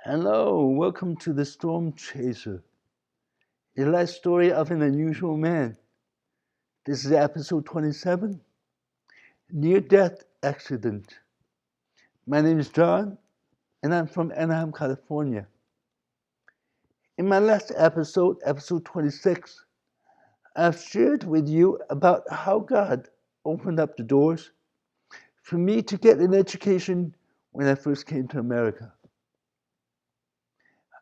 Hello, welcome to The Storm Chaser, a life story of an unusual man. This is episode 27, Near Death Accident. My name is John, and I'm from Anaheim, California. In my last episode, episode 26, I've shared with you about how God opened up the doors for me to get an education when I first came to America.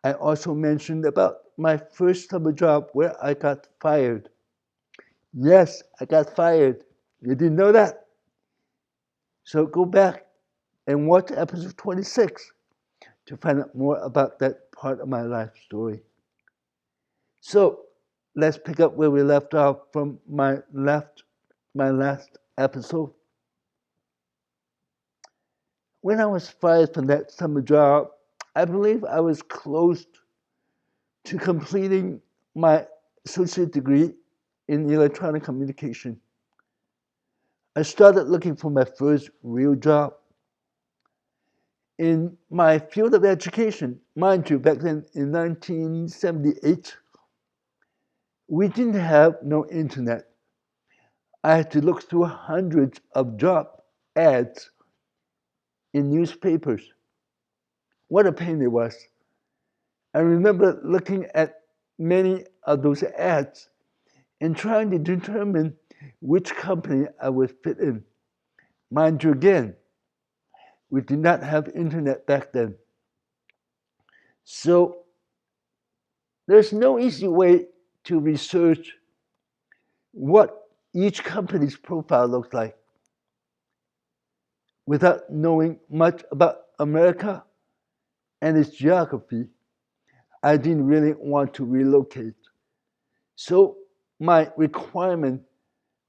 I also mentioned about my first summer job where I got fired. Yes, I got fired. You didn't know that? So go back and watch episode 26 to find out more about that part of my life story. So let's pick up where we left off from my last episode. When I was fired from that summer job, I believe I was close to completing my associate degree in electronic communication. I started looking for my first real job in my field of education. Mind you, back then in 1978, we didn't have no internet. I had to look through hundreds of job ads in newspapers. What a pain it was. I remember looking at many of those ads and trying to determine which company I would fit in. Mind you, again, we did not have internet back then. So there's no easy way to research what each company's profile looks like without knowing much about America and its geography. I didn't really want to relocate. So my requirement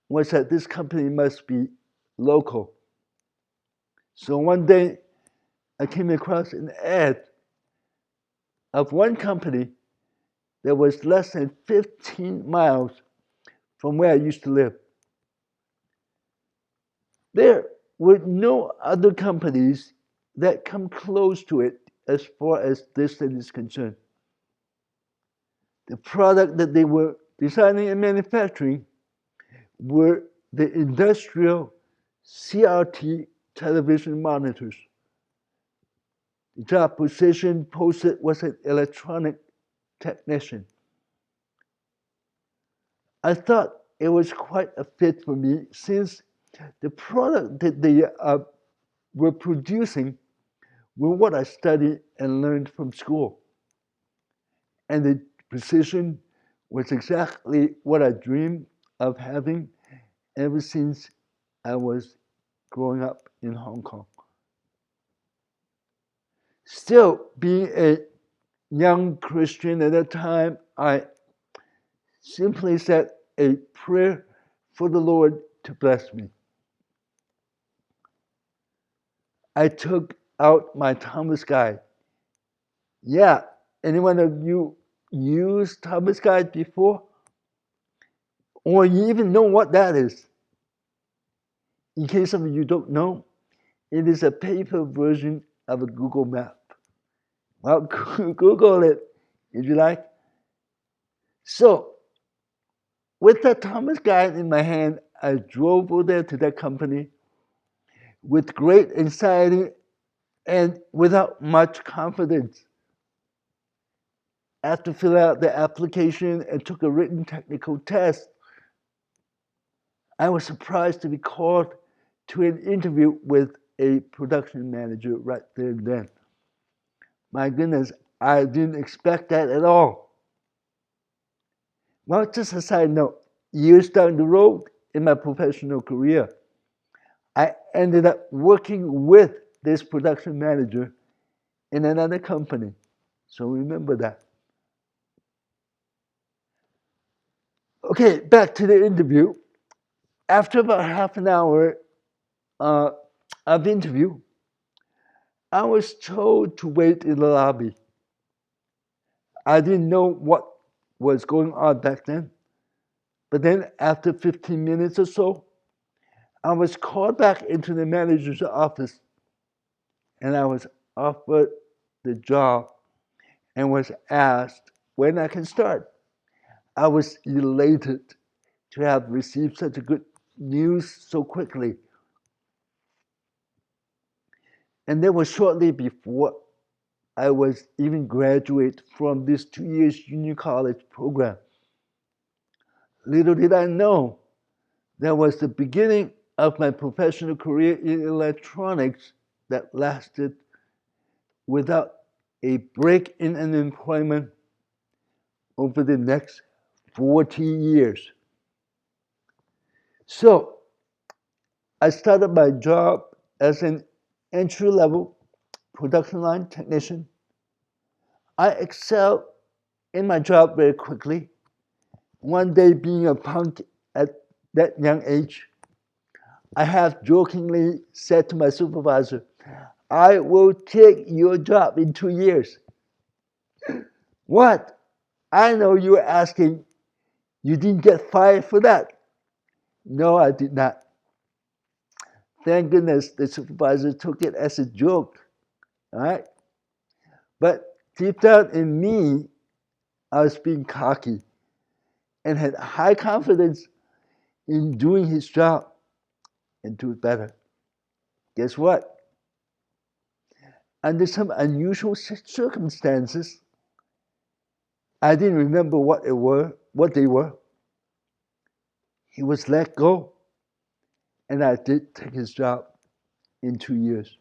was that this company must be local. So one day I came across an ad of one company that was less than 15 miles from where I used to live. There were no other companies that come close to it as far as distance is concerned. The product that they were designing and manufacturing were the industrial CRT television monitors. The job position posted was an electronic technician. I thought it was quite a fit for me since the product that they were producing were what I studied and learned from school. And the position was exactly what I dreamed of having ever since I was growing up in Hong Kong. Still, being a young Christian at that time, I simply said a prayer for the Lord to bless me. I took out my Thomas Guide. Yeah, anyone of you used Thomas Guide before? Or you even know what that is? In case some of you don't know, it is a paper version of a Google map. Well, Google it if you like. So, with that Thomas Guide in my hand, I drove over there to that company with great anxiety and without much confidence. After filling out the application and took a written technical test, I was surprised to be called to an interview with a production manager right there and then. My goodness, I didn't expect that at all. Well, just a side note, years down the road in my professional career, I ended up working with this production manager in another company. So remember that. Okay, back to the interview. After about half an hour uh, of interview, I was told to wait in the lobby. I didn't know what was going on back then. But then after 15 minutes or so, I was called back into the manager's office and I was offered the job and was asked when I can start. I was elated to have received such a good news so quickly. And that was shortly before I was even graduate from this 2 years junior college program. Little did I know that was the beginning of my professional career in electronics that lasted without a break in unemployment over the next 40 years. So I started my job as an entry-level production line technician. I excelled in my job very quickly. One day, being a punk at that young age, I have jokingly said to my supervisor, "I will take your job in 2 years." What? I know you're asking, you didn't get fired for that. No, I did not. Thank goodness the supervisor took it as a joke. All right? But deep down in me, I was being cocky and had high confidence in doing his job and do it better. Guess what? Under some unusual circumstances, I didn't remember what they were. He was let go, and I did take his job in 2 years.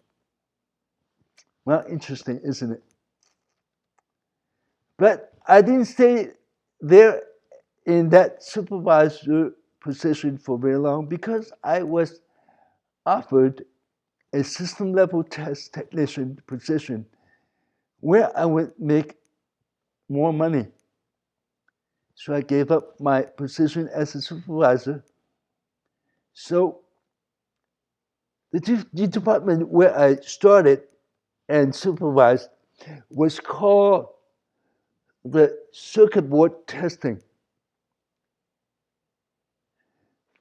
Well, interesting, isn't it? But I didn't stay there in that supervisor position for very long because I was offered a system level test technician position where I would make more money. So I gave up my position as a supervisor. So the department where I started and supervised was called the circuit board testing.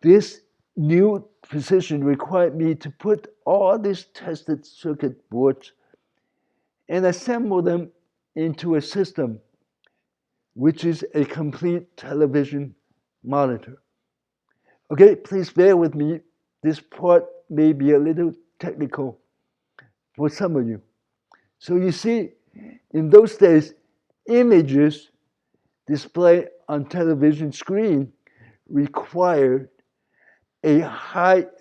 This new position required me to put all these tested circuit boards and assemble them into a system, which is a complete television monitor. Okay, please bear with me. This part may be a little technical for some of you. So you see, in those days, images displayed on television screen required a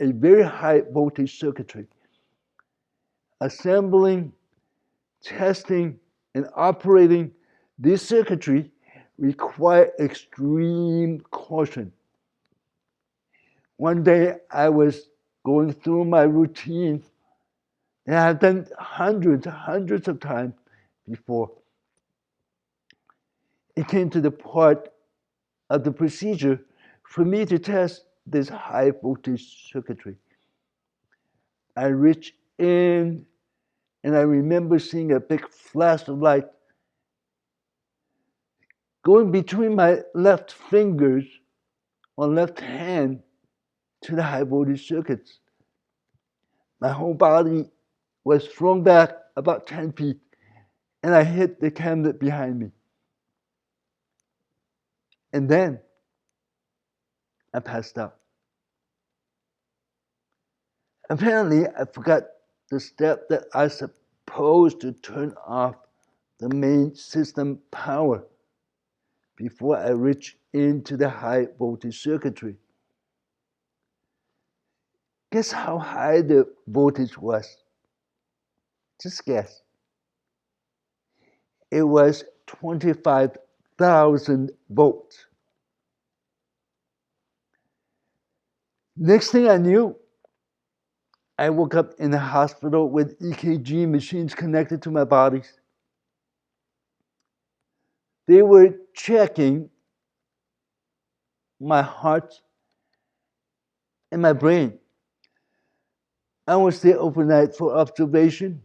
very high voltage circuitry. Assembling, testing, and operating this circuitry require extreme caution. One day I was going through my routine, and I've done hundreds of times before. It came to the part of the procedure for me to test this high voltage circuitry. I reached in and I remember seeing a big flash of light going between my left fingers on left hand to the high voltage circuits. My whole body was thrown back about 10 feet and I hit the cabinet behind me. And then I passed out. Apparently, I forgot the step that I supposed to turn off the main system power before I reached into the high voltage circuitry. Guess how high the voltage was? Just guess. It was 25,000 volts. Next thing I knew, I woke up in the hospital with EKG machines connected to my bodies. They were checking my heart and my brain. I was there overnight for observation.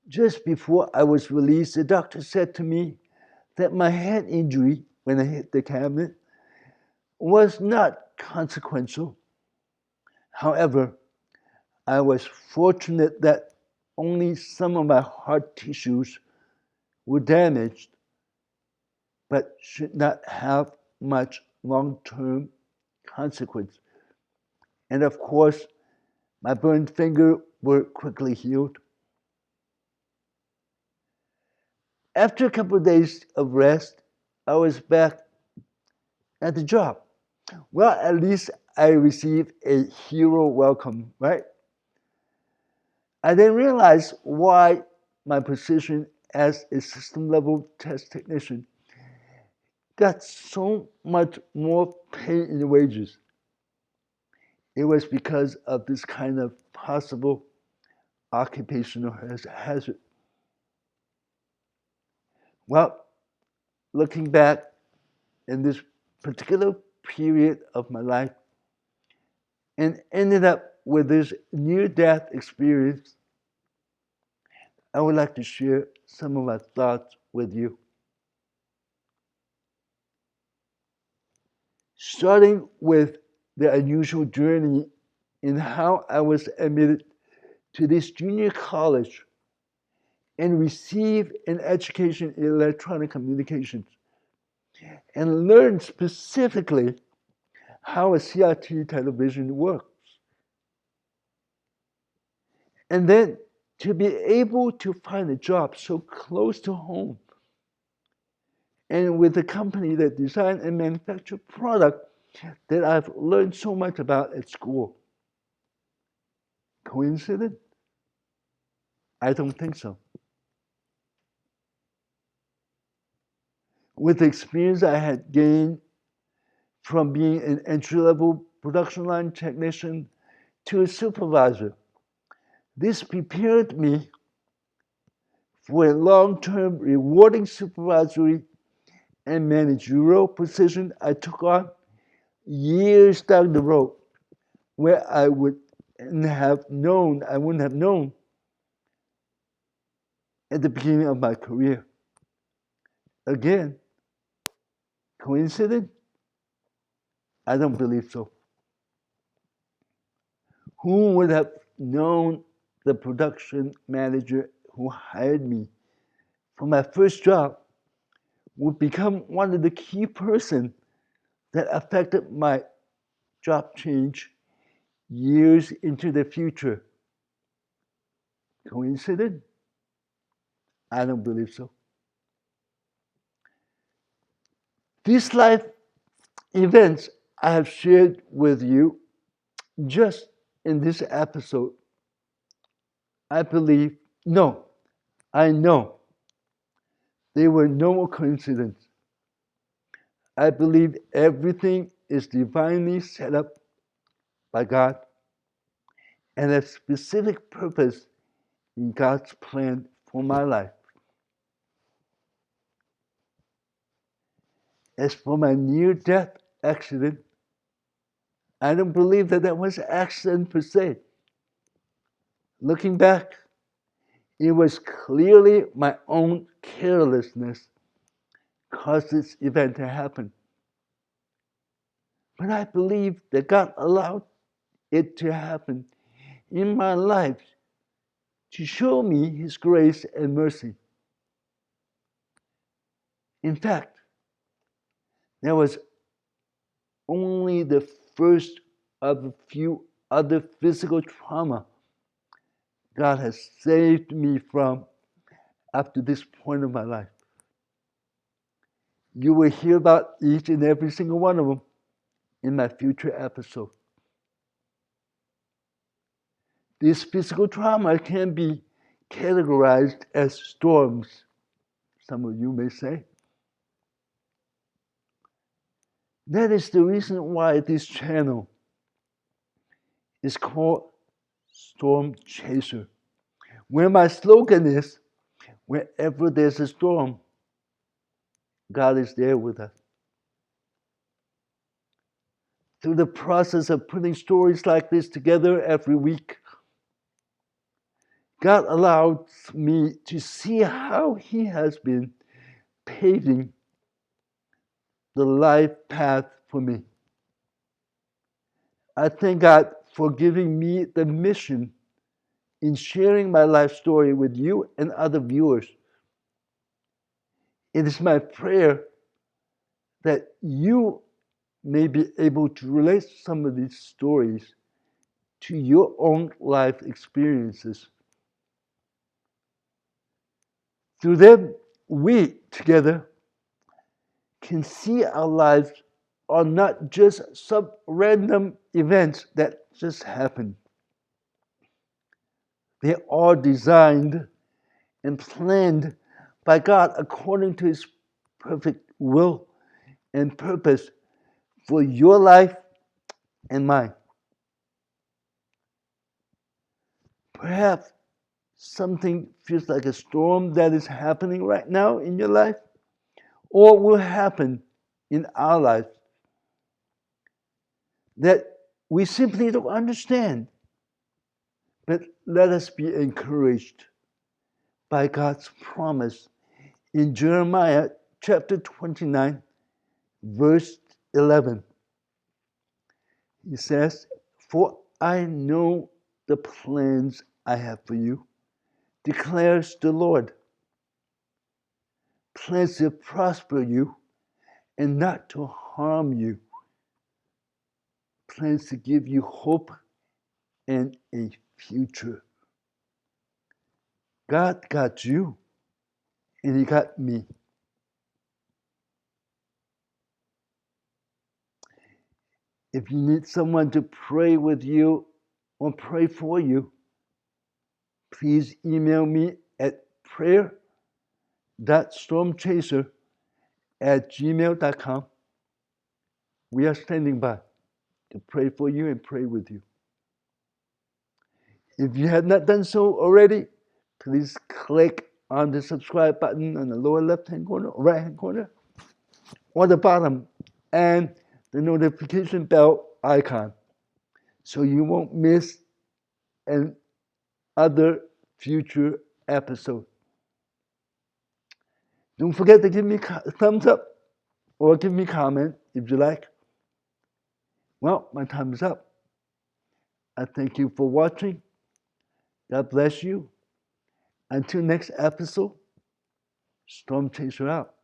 Just before I was released, the doctor said to me that my head injury when I hit the cabinet was not consequential. However, I was fortunate that only some of my heart tissues were damaged, but should not have much long-term consequence. And of course, my burned finger were quickly healed. After a couple of days of rest, I was back at the job. Well, at least I received a hero welcome, right? I then realized why my position as a system level test technician got so much more pay in wages. It was because of this kind of possible occupational hazard. Well, looking back in this particular period of my life and ended up with this near-death experience, I would like to share some of my thoughts with you. Starting with the unusual journey in how I was admitted to this junior college and received an education in electronic communications and learned specifically how a CRT television works. And then to be able to find a job so close to home and with a company that design and manufacture product that I've learned so much about at school. Coincidence? I don't think so. With the experience I had gained from being an entry-level production line technician to a supervisor, this prepared me for a long-term rewarding supervisory and managerial position I took on years down the road, where I wouldn't have known at the beginning of my career. Again, coincidence? I don't believe so. Who would have known the production manager who hired me for my first job would become one of the key persons that affected my job change years into the future? Coincidence? I don't believe so. These life events I have shared with you just in this episode, I know they were no coincidence. I believe everything is divinely set up by God and a specific purpose in God's plan for my life. As for my near-death accident, I don't believe that was an accident per se. Looking back, it was clearly my own carelessness caused this event to happen. But I believe that God allowed it to happen in my life to show me His grace and mercy. In fact, that was only the first of a few other physical trauma God has saved me from up to this point of my life. You will hear about each and every single one of them in my future episode. This physical trauma can be categorized as storms, some of you may say. That is the reason why this channel is called Storm Chaser, where my slogan is, wherever there's a storm, God is there with us. Through the process of putting stories like this together every week, God allows me to see how He has been paving the life path for me. I thank God for giving me the mission in sharing my life story with you and other viewers. It is my prayer that you may be able to relate some of these stories to your own life experiences. Through them, we together can see our lives are not just some random events that just happen. They are designed and planned by God according to His perfect will and purpose for your life and mine. Perhaps something feels like a storm that is happening right now in your life or will happen in our life that we simply don't understand. But let us be encouraged by God's promise in Jeremiah chapter 29, verse 11. He says, "For I know the plans I have for you, declares the Lord. Plans to prosper you and not to harm you. Plans to give you hope and a future." God got you, and He got me. If you need someone to pray with you or pray for you, please email me at prayer.stormchaser@gmail.com. We are standing by to pray for you and pray with you. If you have not done so already, please click on the subscribe button on the lower left-hand corner or right-hand corner or the bottom and the notification bell icon so you won't miss another future episode. Don't forget to give me a thumbs up or give me a comment if you like. Well, my time is up. I thank you for watching. God bless you. Until next episode, Storm Chaser out.